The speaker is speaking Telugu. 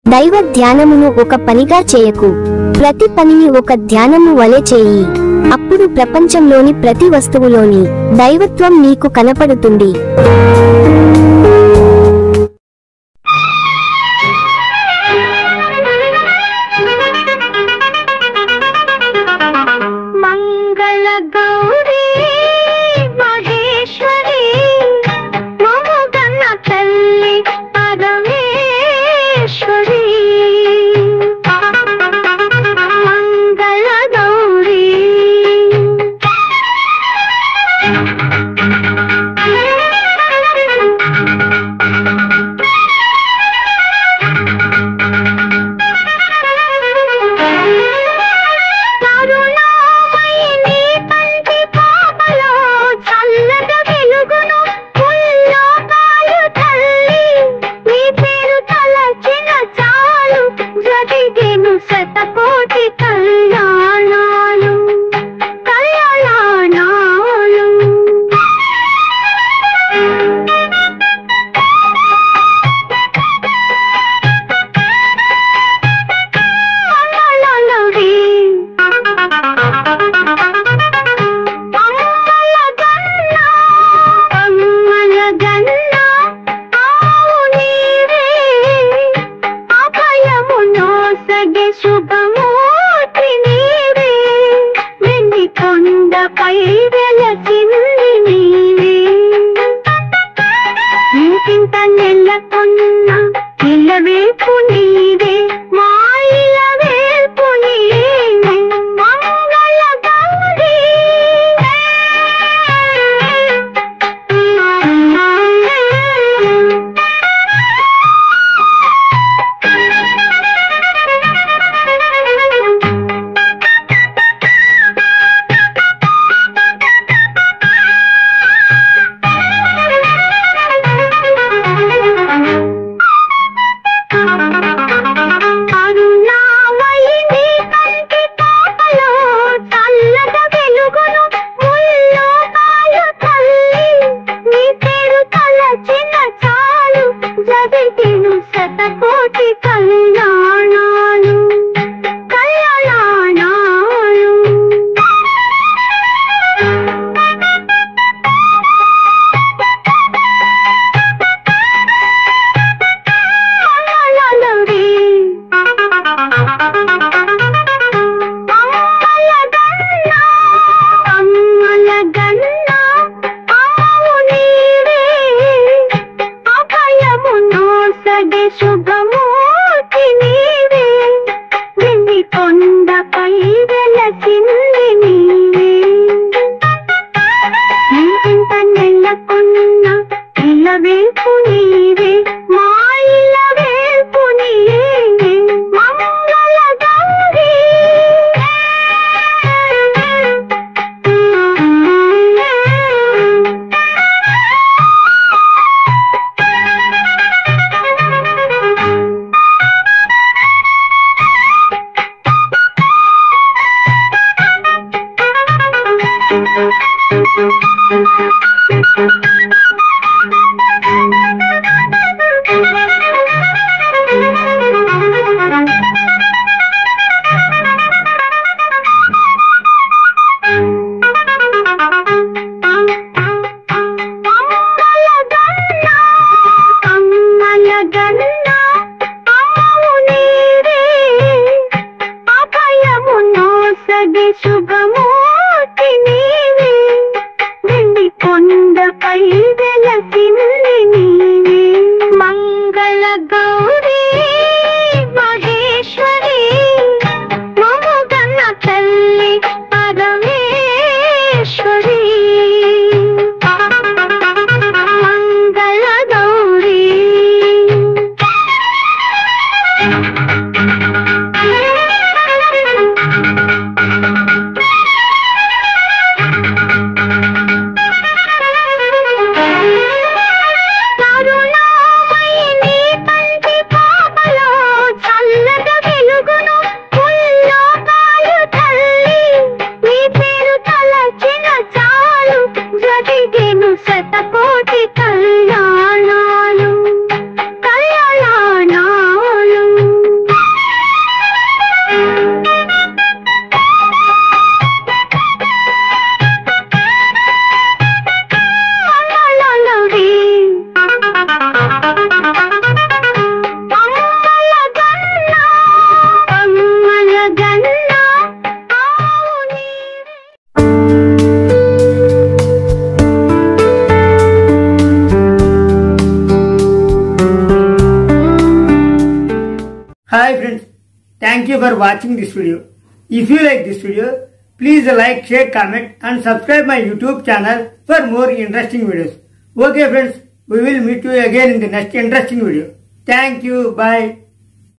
దైవ ధ్యానమును ఒక పనిగా చేయకు. ప్రతి పనిని ఒక ధ్యానము వలె చేయి. అప్పుడు ప్రపంచంలోని ప్రతి వస్తువులోని దైవత్వం నీకు కనపడుతుంది. మంగళ గౌరీ మహేశ్వరి మమగన్న తల్లి పరమేశ్వరి. మంగళ గౌరీ శతకోటి కళ్యాణాలు కళ్యాణాలు. మంగళగౌరీ మంగళగన్న ఆవు నీవే అభయమును సగే శుభమూర్తి నీవే. వెండి కొండపై వెలసింది నీవే. ఇంకింత నెలకొన్న ఇలవేపు నీవే. మా ఇలవేపు నీవే. మంగళ గౌరీ అరుణామయి నీ కంటి పాపలో చల్లగా వెలుగును ముల్లోకాలు తల్లి. నీ పేరు తలచిన చాలు జగతిను శతకోటి కళ్యాణాలు కళ్యాణాలు. మంగళగౌరీ మంగళగన్న ఆవు నీవే అభయమును సగే శుభమూర్తి నీవే. వెండి కొండపై వెలసింది నీవే. ఇంత నెలకొన్న ఇలవేపు నీవే. మా ఇలవేపు నీవే. మంగళ గౌరీ మంగళగన్న ఆవు నీవే అభయమును సగే శుభమూర్తి నీవే. వెండి కొండపై వెలసింది నీవే. మంగళ గౌరీ మహేశ్వరి మమగన్న తల్లి పరమేశ్వరి. మంగళ గౌరీ కరుణామయి నీ కంటి Hi friends, thank you for watching this video. If you like this video, please like, share, comment and subscribe my YouTube channel for more interesting videos. Okay friends, we will meet you again in the next interesting video. Thank you, bye.